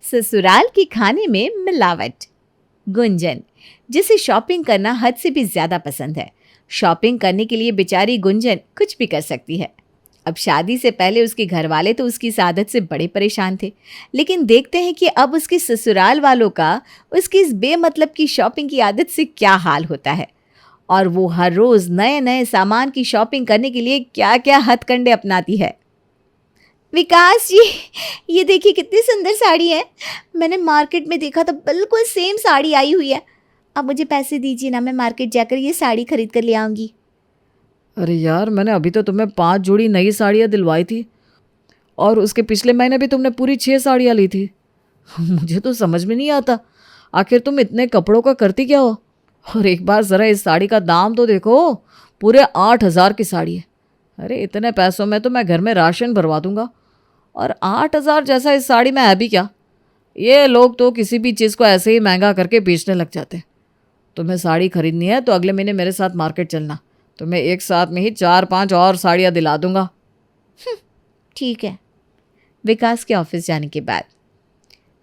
ससुराल के खाने में मिलावट। गुंजन, जिसे शॉपिंग करना हद से भी ज्यादा पसंद है। शॉपिंग करने के लिए बेचारी गुंजन कुछ भी कर सकती है। अब शादी से पहले उसके घर वाले तो उसकी इस आदत से बड़े परेशान थे, लेकिन देखते हैं कि अब उसके ससुराल वालों का उसकी इस बेमतलब की शॉपिंग की आदत से क्या हाल होता है, और वो हर रोज नए नए सामान की शॉपिंग करने के लिए क्या क्या हथकंडे अपनाती है। विकास जी, ये देखिए कितनी सुंदर साड़ी है। मैंने मार्केट में देखा था, बिल्कुल सेम साड़ी आई हुई है। अब मुझे पैसे दीजिए ना, मैं मार्केट जाकर ये साड़ी खरीद कर ले आऊंगी। अरे यार, मैंने अभी तो तुम्हें 5 जोड़ी नई साड़ियाँ दिलवाई थी, और उसके पिछले महीने भी तुमने पूरी 6 साड़ियाँ ली थी। मुझे तो समझ में नहीं आता, आखिर तुम इतने कपड़ों का करती क्या हो। और एक बार ज़रा इस साड़ी का दाम तो देखो, पूरे 8,000 की साड़ी है। अरे इतने पैसों में तो मैं घर में राशन भरवा दूंगा, और 8,000 जैसा इस साड़ी में है भी क्या। ये लोग तो किसी भी चीज़ को ऐसे ही महंगा करके बेचने लग जाते हैं। तुम्हें साड़ी खरीदनी है तो अगले महीने मेरे साथ मार्केट चलना, तुम्हें एक साथ में ही 4-5 और साड़ियाँ दिला दूंगा। ठीक है। विकास के ऑफिस जाने के बाद,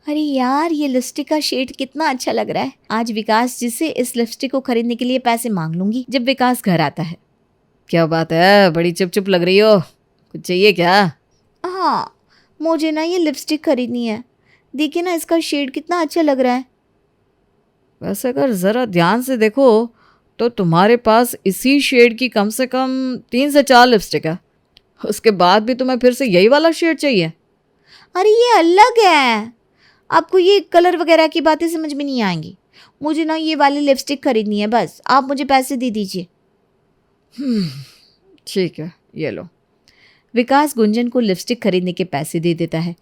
अरे यार, ये लिपस्टिक का शेड कितना अच्छा लग रहा है। आज विकास जी से इस लिपस्टिक को खरीदने के लिए पैसे मांग लूंगी जब विकास घर आता है। क्या बात है, बड़ी चुप चुप लग रही हो, कुछ चाहिए क्या? हाँ, मुझे ना ये लिपस्टिक खरीदनी है। देखिए ना, इसका शेड कितना अच्छा लग रहा है। वैसे अगर ज़रा ध्यान से देखो तो तुम्हारे पास इसी शेड की कम से कम 3 से 4 लिपस्टिक है। उसके बाद भी तुम्हें फिर से यही वाला शेड चाहिए? अरे ये अलग है। आपको ये कलर वगैरह की बातें समझ में नहीं आएंगी। मुझे ना ये वाली लिपस्टिक खरीदनी है, बस आप मुझे पैसे दे दीजिए। ठीक है, ये लो। विकास गुंजन को लिपस्टिक खरीदने के पैसे दे देता है।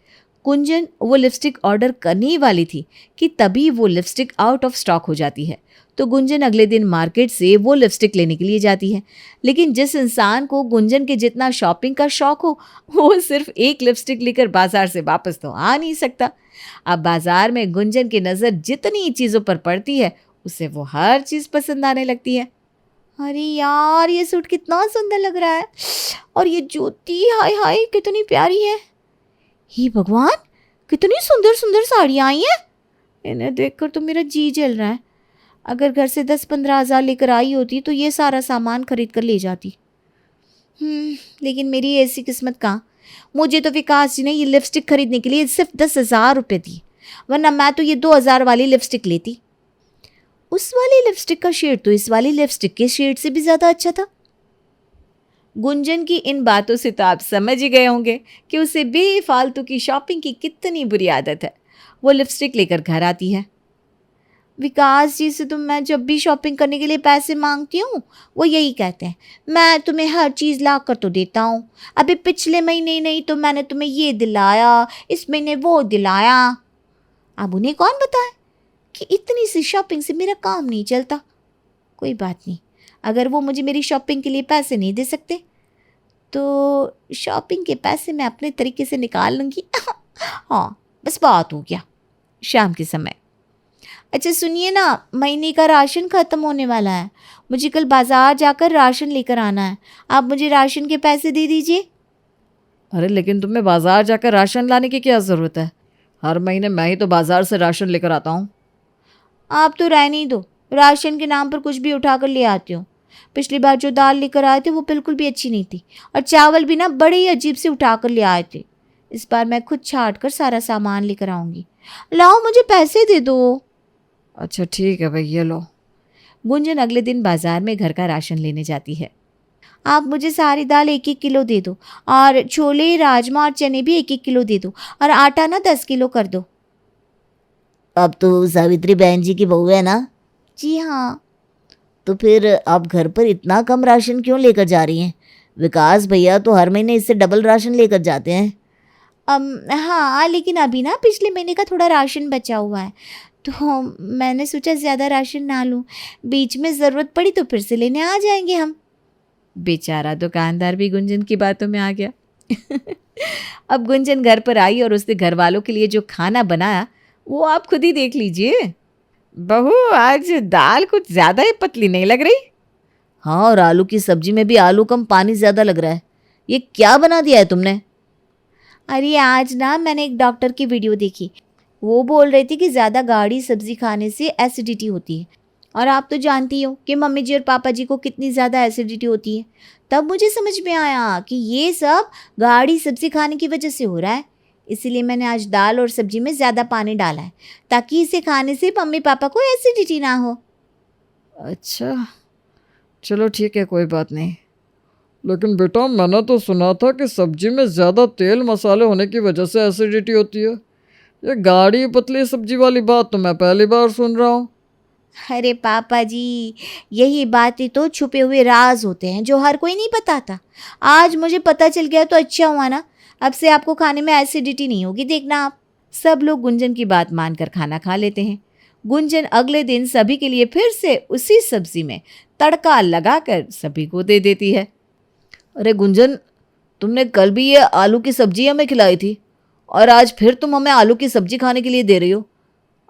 गुंजन वो लिपस्टिक ऑर्डर करने ही वाली थी कि तभी वो लिपस्टिक आउट ऑफ स्टॉक हो जाती है। तो गुंजन अगले दिन मार्केट से वो लिपस्टिक लेने के लिए जाती है। लेकिन जिस इंसान को गुंजन के जितना शॉपिंग का शौक हो, वो सिर्फ एक लिपस्टिक लेकर बाजार से वापस तो आ नहीं सकता। अब बाजार में गुंजन की नज़र जितनी चीज़ों पर पड़ती है, उसे वो हर चीज़ पसंद आने लगती है। अरे यार, ये सूट कितना सुंदर लग रहा है, और ये जूती, हाय हाय कितनी प्यारी है। हे भगवान, कितनी सुंदर सुंदर साड़ियाँ आई हैं। इन्हें देखकर तो मेरा जी जल रहा है। अगर घर से 10-15 हज़ार लेकर आई होती तो ये सारा सामान खरीद कर ले जाती। लेकिन मेरी ऐसी किस्मत कहाँ। मुझे तो विकास जी ने ये लिपस्टिक खरीदने के लिए सिर्फ 10,000 रुपये दी, वरना मैं तो ये 2,000 वाली लिपस्टिक लेती। उस वाली लिपस्टिक का शेड तो इस वाली लिपस्टिक के शेड से भी ज़्यादा अच्छा था। गुंजन की इन बातों से तो आप समझ ही गए होंगे कि उसे बेफालतू की शॉपिंग की कितनी बुरी आदत है। वो लिपस्टिक लेकर घर आती है। विकास जी से तो मैं जब भी शॉपिंग करने के लिए पैसे मांगती हूँ, वो यही कहते हैं, मैं तुम्हें हर चीज़ ला कर तो देता हूँ। अभी पिछले महीने नहीं तो मैंने तुम्हें ये दिलाया, इस महीने वो दिलाया। अब उन्हें कौन बताए कि इतनी सी शॉपिंग से मेरा काम नहीं चलता। कोई बात नहीं, अगर वो मुझे मेरी शॉपिंग के लिए पैसे नहीं दे सकते तो शॉपिंग के पैसे मैं अपने तरीके से निकाल लूँगी। हाँ, बस बात हो गया। शाम के समय, अच्छा सुनिए ना, महीने का राशन ख़त्म होने वाला है। मुझे कल बाज़ार जाकर राशन लेकर आना है। आप मुझे राशन के पैसे दे दीजिए। अरे लेकिन तुम्हें बाजार जाकर राशन लाने की क्या ज़रूरत है? हर महीने मैं ही तो बाजार से राशन लेकर आता हूँ। आप तो रहने ही दो, राशन के नाम पर कुछ भी उठा कर ले आती हो। पिछली बार जो दाल लेकर आए थे वो बिल्कुल भी अच्छी नहीं थी, और चावल भी ना बड़े ही अजीब से उठा कर ले आए थे। इस बार मैं खुद छाट कर सारा सामान लेकर आऊँगी। लाओ, मुझे पैसे दे दो। अच्छा ठीक है भाई, ये लो। गुंजन अगले दिन बाजार में घर का राशन लेने जाती है। आप मुझे सारी दाल 1-1 किलो दे दो, और छोले, राजमा और चने भी 1-1 किलो दे दो, और आटा ना 10 किलो कर दो। अब तो सावित्री बहन जी की बहू है ना? जी हाँ। तो फिर आप घर पर इतना कम राशन क्यों लेकर जा रही हैं? विकास भैया तो हर महीने इससे डबल राशन लेकर जाते हैं। हाँ, लेकिन अभी ना पिछले महीने का थोड़ा राशन बचा हुआ है, तो मैंने सोचा ज़्यादा राशन ना लूँ, बीच में ज़रूरत पड़ी तो फिर से लेने आ जाएंगे हम। बेचारा दुकानदार भी गुंजन की बातों में आ गया। अब गुंजन घर पर आई और उसने घर वालों के लिए जो खाना बनाया वो आप खुद ही देख लीजिए। बहू, आज दाल कुछ ज़्यादा ही पतली नहीं लग रही? हाँ, और आलू की सब्जी में भी आलू कम, पानी ज़्यादा लग रहा है। ये क्या बना दिया है तुमने? अरे आज ना मैंने एक डॉक्टर की वीडियो देखी। वो बोल रही थी कि ज़्यादा गाढ़ी सब्जी खाने से एसिडिटी होती है, और आप तो जानती हो कि मम्मी जी और पापा जी को कितनी ज़्यादा एसिडिटी होती है। तब मुझे समझ में आया कि ये सब गाढ़ी सब्जी खाने की वजह से हो रहा है। इसीलिए मैंने आज दाल और सब्जी में ज़्यादा पानी डाला है, ताकि इसे खाने से मम्मी पापा को एसिडिटी ना हो। अच्छा, चलो ठीक है, कोई बात नहीं। लेकिन बेटा, मैंने तो सुना था कि सब्जी में ज़्यादा तेल मसाले होने की वजह से एसिडिटी होती है। ये गाढ़ी पतली सब्जी वाली बात तो मैं पहली बार सुन रहा हूँ। अरे पापा जी, यही बातें तो छुपे हुए राज होते हैं जो हर कोई नहीं बताता। आज मुझे पता चल गया तो अच्छा हुआ ना। अब से आपको खाने में एसिडिटी नहीं होगी, देखना आप। सब लोग गुंजन की बात मानकर खाना खा लेते हैं। गुंजन अगले दिन सभी के लिए फिर से उसी सब्जी में तड़का लगाकर सभी को दे देती है। अरे गुंजन, तुमने कल भी ये आलू की सब्जी हमें खिलाई थी और आज फिर तुम हमें आलू की सब्जी खाने के लिए दे रही हो।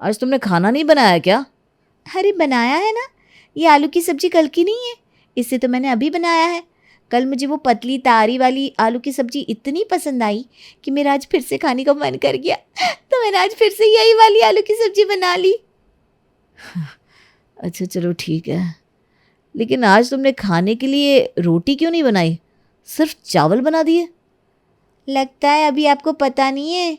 आज तुमने खाना नहीं बनाया क्या? अरे बनाया है ना, ये आलू की सब्जी कल की नहीं है, इसे तो मैंने अभी बनाया है। कल मुझे वो पतली तारी वाली आलू की सब्जी इतनी पसंद आई कि मेरा आज फिर से खाने का मन कर गया, तो मैंने आज फिर से यही वाली आलू की सब्जी बना ली। अच्छा चलो ठीक है, लेकिन आज तुमने खाने के लिए रोटी क्यों नहीं बनाई, सिर्फ चावल बना दिए? लगता है अभी आपको पता नहीं है,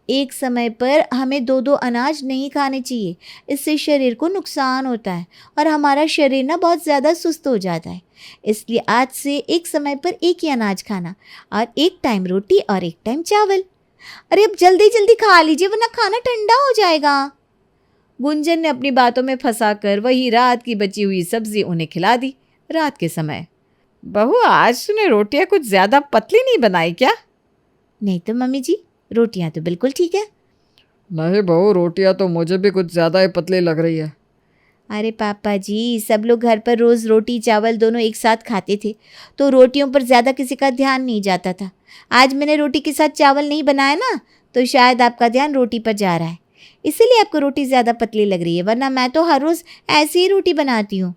एक समय पर हमें दो दो अनाज नहीं खाने चाहिए, इससे शरीर को नुकसान होता है और हमारा शरीर ना बहुत ज़्यादा सुस्त हो जाता है। इसलिए आज से एक समय पर एक ही अनाज खाना, और एक टाइम रोटी और एक टाइम चावल। अरे अब जल्दी जल्दी खा लीजिए वरना खाना ठंडा हो जाएगा। गुंजन ने अपनी बातों में फंसाकर वही रात की बची हुई सब्जी उन्हें खिला दी। रात के समय, बहू आज तूने रोटियां कुछ ज़्यादा पतली नहीं बनाई क्या? नहीं तो मम्मी जी, रोटियां तो बिल्कुल ठीक है। नहीं बहू, रोटियां तो मुझे भी कुछ ज़्यादा ही पतली लग रही है। अरे पापा जी, सब लोग घर पर रोज़ रोटी चावल दोनों एक साथ खाते थे, तो रोटियों पर ज़्यादा किसी का ध्यान नहीं जाता था। आज मैंने रोटी के साथ चावल नहीं बनाया ना, तो शायद आपका ध्यान रोटी पर जा रहा है, इसीलिए आपको रोटी ज़्यादा पतली लग रही है, वरना मैं तो हर रोज़ ऐसी ही रोटी बनाती हूँ।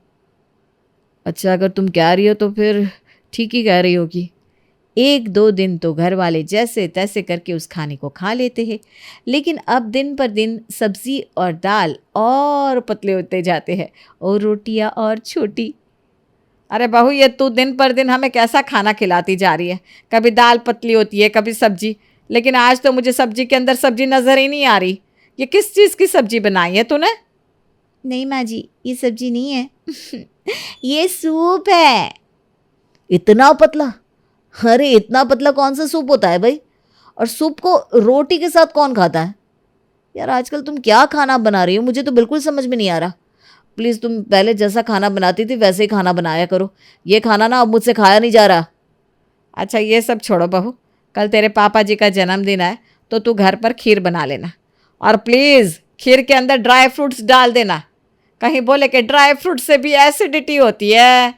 अच्छा, अगर तुम कह रही हो तो फिर ठीक ही कह रही होगी। एक दो दिन तो घर वाले जैसे तैसे करके उस खाने को खा लेते हैं, लेकिन अब दिन पर दिन सब्जी और दाल और पतले होते जाते हैं और रोटियां और छोटी। अरे बहू, ये तू दिन पर दिन हमें कैसा खाना खिलाती जा रही है? कभी दाल पतली होती है, कभी सब्जी, लेकिन आज तो मुझे सब्जी के अंदर सब्जी नज़र ही नहीं आ रही। ये किस चीज़ की सब्जी बनाई है तूने? नहीं माँ जी, ये सब्जी नहीं है ये सूप है। इतना पतला? अरे इतना पतला कौन सा सूप होता है भाई? और सूप को रोटी के साथ कौन खाता है? यार आजकल तुम क्या खाना बना रही हो, मुझे तो बिल्कुल समझ में नहीं आ रहा। प्लीज़ तुम पहले जैसा खाना बनाती थी वैसे ही खाना बनाया करो। ये खाना ना अब मुझसे खाया नहीं जा रहा। अच्छा ये सब छोड़ो बहू, कल तेरे पापा जी का जन्मदिन है तो तू घर पर खीर बना लेना, और प्लीज़ खीर के अंदर ड्राई फ्रूट्स डाल देना। कहीं बोले कि ड्राई फ्रूट से भी एसिडिटी होती है।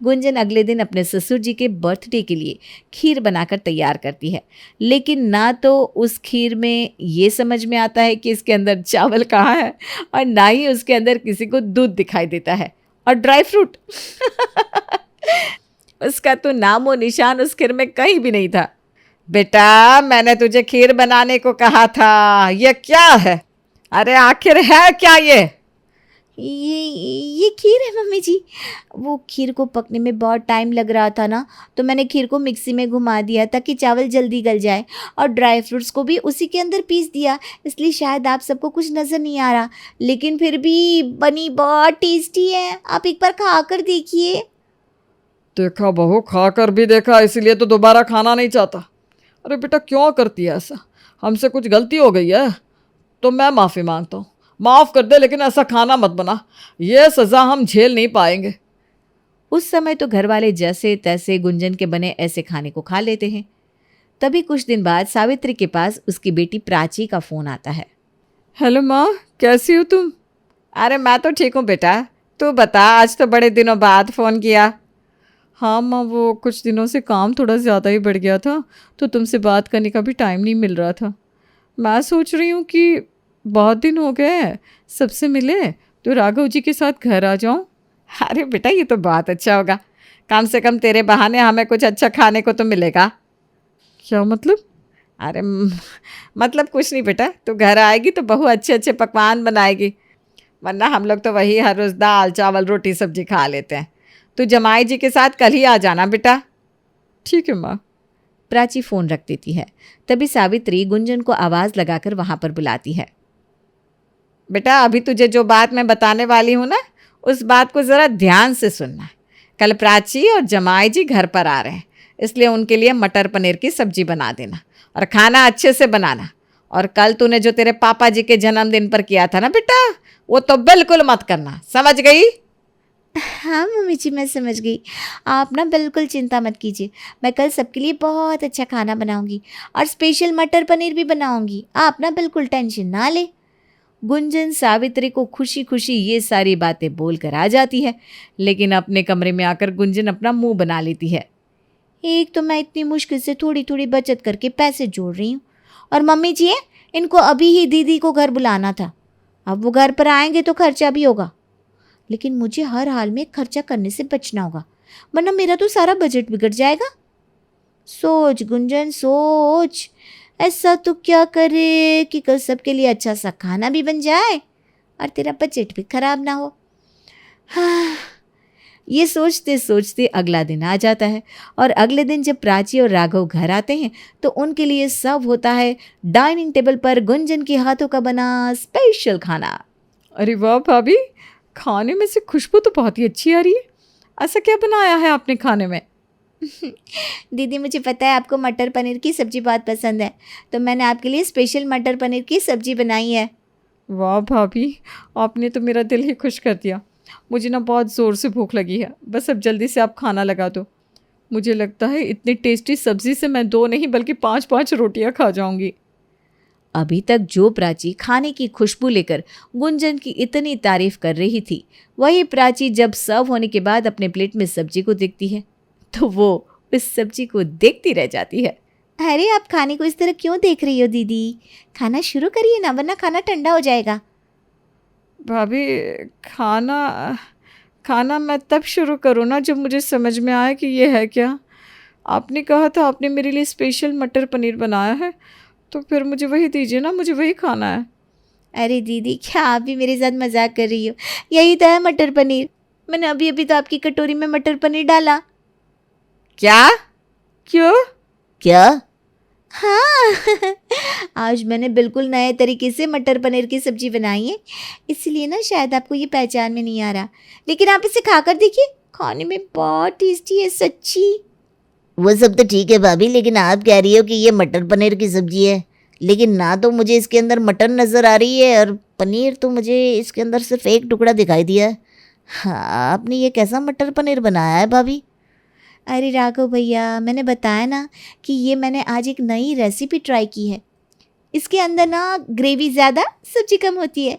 गुंजन अगले दिन अपने ससुर जी के बर्थडे के लिए खीर बनाकर तैयार करती है, लेकिन ना तो उस खीर में ये समझ में आता है कि इसके अंदर चावल कहाँ है, और ना ही उसके अंदर किसी को दूध दिखाई देता है, और ड्राई फ्रूट उसका तो नामो निशान उस खीर में कहीं भी नहीं था। बेटा, मैंने तुझे खीर बनाने को कहा था। ये क्या है? अरे आखिर है क्या ये? ये खीर है मम्मी जी। वो खीर को पकने में बहुत टाइम लग रहा था ना, तो मैंने खीर को मिक्सी में घुमा दिया ताकि चावल जल्दी गल जाए, और ड्राई फ्रूट्स को भी उसी के अंदर पीस दिया, इसलिए शायद आप सबको कुछ नज़र नहीं आ रहा, लेकिन फिर भी बनी बहुत टेस्टी है। आप एक बार खा कर देखिए। देखा बहू, खा कर भी देखा, इसीलिए तो दोबारा खाना नहीं चाहता। अरे बेटा, क्यों करती है ऐसा? हमसे कुछ गलती हो गई है तो मैं माफ़ी मांगता हूँ, माफ़ कर दे, लेकिन ऐसा खाना मत बना, ये सज़ा हम झेल नहीं पाएंगे। उस समय तो घर वाले जैसे तैसे गुंजन के बने ऐसे खाने को खा लेते हैं। तभी कुछ दिन बाद सावित्री के पास उसकी बेटी प्राची का फ़ोन आता है। हेलो माँ, कैसी हो तुम? अरे मैं तो ठीक हूँ बेटा, तू बता, आज तो बड़े दिनों बाद फ़ोन किया। हाँ माँ, वो कुछ दिनों से काम थोड़ा ज़्यादा ही बढ़ गया था, तो तुमसे बात करने का भी टाइम नहीं मिल रहा था। मैं सोच रही हूँ कि बहुत दिन हो गए सबसे मिले, तो राघव जी के साथ घर आ जाऊँ। अरे बेटा, ये तो बहुत अच्छा होगा, कम से कम तेरे बहाने हमें कुछ अच्छा खाने को तो मिलेगा। क्या मतलब? अरे मतलब कुछ नहीं बेटा, तू घर आएगी तो बहू अच्छे अच्छे पकवान बनाएगी, वरना हम लोग तो वही हर रोज़ दाल चावल रोटी सब्जी खा लेते हैं। तू जमाई जी के साथ कल ही आ जाना बेटा। ठीक है माँ। प्राची फ़ोन रख देती है। तभी सावित्री गुंजन को आवाज़ लगाकर वहाँ पर बुलाती है। बेटा अभी तुझे जो बात मैं बताने वाली हूँ ना, उस बात को ज़रा ध्यान से सुनना। कल प्राची और जमाई जी घर पर आ रहे हैं, इसलिए उनके लिए मटर पनीर की सब्जी बना देना और खाना अच्छे से बनाना। और कल तूने जो तेरे पापा जी के जन्मदिन पर किया था ना बेटा, वो तो बिल्कुल मत करना, समझ गई? हाँ मम्मी जी, मैं समझ गई। आप ना बिल्कुल चिंता मत कीजिए, मैं कल सबके लिए बहुत अच्छा खाना बनाऊंगी और स्पेशल मटर पनीर भी बनाऊंगी। आप ना बिल्कुल टेंशन ना ले। गुंजन सावित्री को खुशी खुशी ये सारी बातें बोलकर आ जाती है, लेकिन अपने कमरे में आकर गुंजन अपना मुंह बना लेती है। एक तो मैं इतनी मुश्किल से थोड़ी थोड़ी बचत करके पैसे जोड़ रही हूँ, और मम्मी जी है, इनको अभी ही दीदी को घर बुलाना था। अब वो घर पर आएंगे तो खर्चा भी होगा, लेकिन मुझे हर हाल में खर्चा करने से बचना होगा, वरना मेरा तो सारा बजट बिगड़ जाएगा। सोच गुंजन सोच, ऐसा तो क्या करे कि कल सबके लिए अच्छा सा खाना भी बन जाए और तेरा बजट भी खराब ना हो। हाँ। ये सोचते सोचते अगला दिन आ जाता है और अगले दिन जब प्राची और राघव घर आते हैं तो उनके लिए सर्व होता है डाइनिंग टेबल पर गुंजन के हाथों का बना स्पेशल खाना। अरे वाह भाभी, खाने में से खुशबू तो बहुत ही अच्छी आ रही है। ऐसा क्या बनाया है आपने खाने में? दीदी मुझे पता है आपको मटर पनीर की सब्जी बहुत पसंद है, तो मैंने आपके लिए स्पेशल मटर पनीर की सब्जी बनाई है। वाह भाभी, आपने तो मेरा दिल ही खुश कर दिया। मुझे ना बहुत ज़ोर से भूख लगी है, बस अब जल्दी से आप खाना लगा दो। मुझे लगता है इतनी टेस्टी सब्ज़ी से मैं 2 नहीं बल्कि 5-5 रोटियां खा जाऊंगी। अभी तक जो प्राची खाने की खुशबू लेकर गुंजन की इतनी तारीफ कर रही थी, वही प्राची जब सर्व होने के बाद अपने प्लेट में सब्जी को देखती है तो वो उस सब्जी को देखती रह जाती है। अरे आप खाने को इस तरह क्यों देख रही हो दीदी? खाना शुरू करिए ना, वरना खाना ठंडा हो जाएगा। भाभी, खाना खाना मैं तब शुरू करूँ ना जब मुझे समझ में आए कि ये है क्या। आपने कहा था आपने मेरे लिए स्पेशल मटर पनीर बनाया है, तो फिर मुझे वही दीजिए ना, मुझे वही खाना है। अरे दीदी, क्या आप भी मेरे साथ मजाक कर रही हो? यही तो है मटर पनीर। मैंने अभी अभी तो आपकी कटोरी में मटर पनीर डाला। क्या? क्यों? क्या? हाँ आज मैंने बिल्कुल नए तरीके से मटर पनीर की सब्जी बनाई है, इसलिए ना शायद आपको ये पहचान में नहीं आ रहा, लेकिन आप इसे खाकर देखिए, खाने में बहुत टेस्टी है सच्ची। वो सब तो ठीक है भाभी, लेकिन आप कह रही हो कि ये मटर पनीर की सब्जी है, लेकिन ना तो मुझे इसके अंदर मटर नज़र आ रही है और पनीर तो मुझे इसके अंदर सिर्फ एक टुकड़ा दिखाई दिया है। हाँ, आपने ये कैसा मटर पनीर बनाया है भाभी? अरे राघव भैया, मैंने बताया ना कि ये मैंने आज एक नई रेसिपी ट्राई की है। इसके अंदर ना ग्रेवी ज़्यादा सब्जी कम होती है।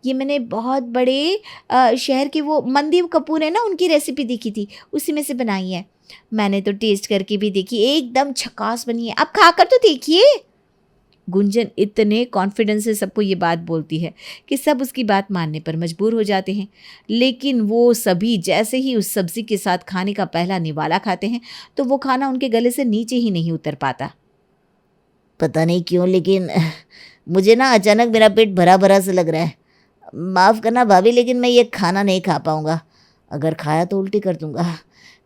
ये मैंने बहुत बड़े शहर के वो मनदीप कपूर है ना, उनकी रेसिपी देखी थी, उसी में से बनाई है। मैंने तो टेस्ट करके भी देखी, एकदम झकास बनी है। आप खाकर तो देखिए। गुंजन इतने कॉन्फिडेंस से सबको ये बात बोलती है कि सब उसकी बात मानने पर मजबूर हो जाते हैं, लेकिन वो सभी जैसे ही उस सब्ज़ी के साथ खाने का पहला निवाला खाते हैं तो वो खाना उनके गले से नीचे ही नहीं उतर पाता। पता नहीं क्यों, लेकिन मुझे ना अचानक मेरा पेट भरा भरा सा लग रहा है। माफ़ करना भाभी, लेकिन मैं ये खाना नहीं खा पाऊँगा। अगर खाया तो उल्टी कर दूँगा।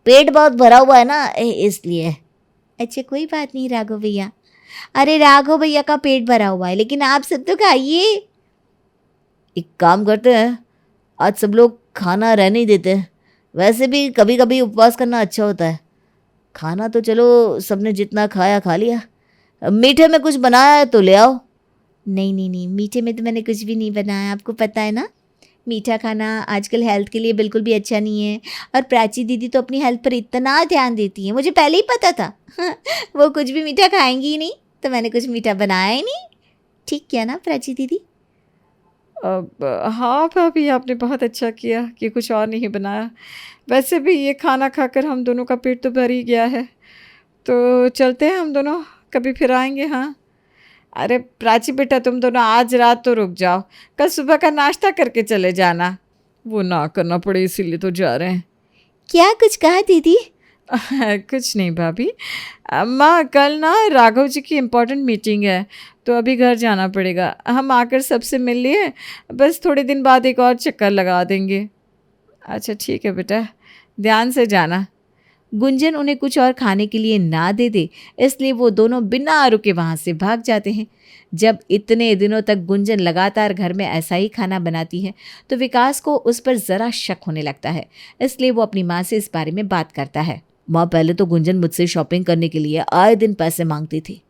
पेट बहुत भरा हुआ है ना, इसलिए। अच्छा कोई बात नहीं राघव भैया। अरे राघव भैया का पेट भरा हुआ है, लेकिन आप सब तो खाइए। एक काम करते हैं, आज सब लोग खाना रहने ही देते हैं। वैसे भी कभी कभी उपवास करना अच्छा होता है। खाना तो चलो सबने जितना खाया खा लिया, मीठे में कुछ बनाया है तो ले आओ। नहीं नहीं नहीं, मीठे में तो मैंने कुछ भी नहीं बनाया, आपको पता है ना। मीठा खाना आजकल हेल्थ के लिए बिल्कुल भी अच्छा नहीं है, और प्राची दीदी तो अपनी हेल्थ पर इतना ध्यान देती हैं, मुझे पहले ही पता था वो कुछ भी मीठा खाएंगी ही नहीं, तो मैंने कुछ मीठा बनाया ही नहीं। ठीक किया ना प्राची दीदी? हाँ भाभी, आपने बहुत अच्छा किया कि कुछ और नहीं बनाया। वैसे भी ये खाना खाकर हम दोनों का पेट तो भर ही गया है, तो चलते हैं हम दोनों, कभी फिर आएंगे। हाँ। अरे प्राची बेटा, तुम दोनों आज रात तो रुक जाओ, कल सुबह का नाश्ता करके चले जाना। वो ना करना पड़े इसीलिए तो जा रहे हैं। क्या कुछ कहा दीदी? कुछ नहीं भाभी। माँ कल ना राघव जी की इम्पोर्टेंट मीटिंग है, तो अभी घर जाना पड़ेगा। हम आकर सबसे मिल लिए, बस थोड़े दिन बाद एक और चक्कर लगा देंगे। अच्छा ठीक है बेटा, ध्यान से जाना। गुंजन उन्हें कुछ और खाने के लिए ना दे दे, इसलिए वो दोनों बिना रुके वहाँ से भाग जाते हैं। जब इतने दिनों तक गुंजन लगातार घर में ऐसा ही खाना बनाती है तो विकास को उस पर ज़रा शक होने लगता है। इसलिए वो अपनी माँ से इस बारे में बात करता है। माँ, पहले तो गुंजन मुझसे शॉपिंग करने के लिए आए दिन पैसे मांगती थी,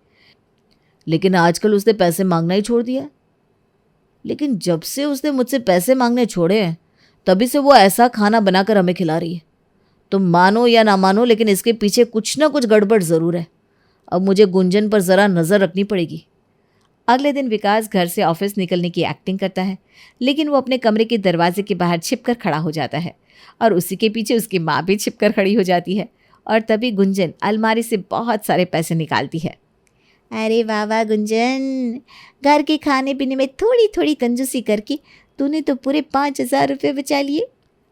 लेकिन आजकल उसने पैसे मांगना ही छोड़ दिया। लेकिन जब से उसने मुझसे पैसे मांगने छोड़े हैं, तभी से वो ऐसा खाना बनाकर हमें खिला रही है। तुम मानो या ना मानो, लेकिन इसके पीछे कुछ ना कुछ गड़बड़ ज़रूर है। अब मुझे गुंजन पर ज़रा नज़र रखनी पड़ेगी। अगले दिन विकास घर से ऑफिस निकलने की एक्टिंग करता है, लेकिन वो अपने कमरे के दरवाजे के बाहर छिपकर खड़ा हो जाता है और उसी के पीछे उसकी माँ भी छिपकर खड़ी हो जाती है। और तभी गुंजन अलमारी से बहुत सारे पैसे निकालती है। अरे वाह वाह गुंजन, घर के खाने पीने में थोड़ी थोड़ी कंजूसी करके तूने तो पूरे 5,000 रुपये बचा लिए।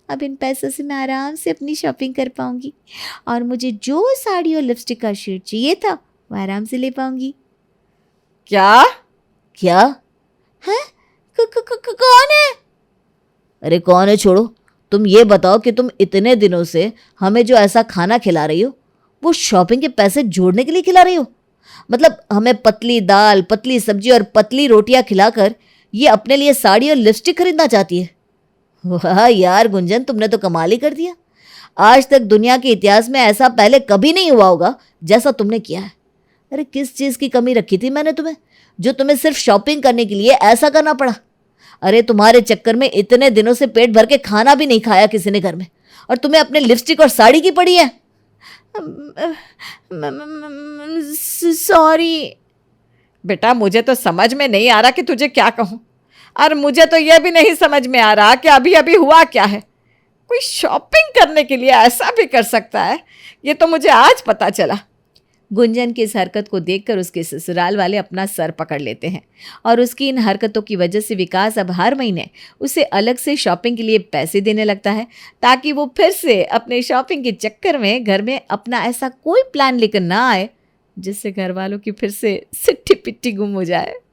अब इन पैसों से मैं आराम से अपनी शॉपिंग कर पाऊंगी और मुझे जो साड़ी और लिपस्टिक का शेड चाहिए था वो आराम से ले पाऊंगी। क्या? हैं? कौन है? अरे कौन है छोड़ो, तुम ये बताओ कि तुम इतने दिनों से हमें जो ऐसा खाना खिला रही हो वो शॉपिंग के पैसे जोड़ने के लिए खिला रही हो? मतलब हमें पतली दाल, पतली सब्जी और पतली रोटियां खिलाकर ये अपने लिए साड़ी और लिपस्टिक खरीदना चाहती है? वाह यार गुंजन, तुमने तो कमाल ही कर दिया। आज तक दुनिया के इतिहास में ऐसा पहले कभी नहीं हुआ होगा जैसा तुमने किया है। अरे किस चीज़ की कमी रखी थी मैंने तुम्हें, जो तुम्हें सिर्फ शॉपिंग करने के लिए ऐसा करना पड़ा? अरे तुम्हारे चक्कर में इतने दिनों से पेट भर के खाना भी नहीं खाया किसी ने घर में, और तुम्हें अपने लिपस्टिक और साड़ी की पड़ी है। सॉरी बेटा, मुझे तो समझ में नहीं आ रहा कि तुझे क्या कहूँ, और मुझे तो यह भी नहीं समझ में आ रहा कि अभी अभी हुआ क्या है। कोई शॉपिंग करने के लिए ऐसा भी कर सकता है, ये तो मुझे आज पता चला। गुंजन की इस हरकत को देखकर उसके ससुराल वाले अपना सर पकड़ लेते हैं और उसकी इन हरकतों की वजह से विकास अब हर महीने उसे अलग से शॉपिंग के लिए पैसे देने लगता है, ताकि वो फिर से अपने शॉपिंग के चक्कर में घर में अपना ऐसा कोई प्लान लेकर ना आए जिससे घर वालों की फिर से सिट्टी पिट्टी गुम हो जाए।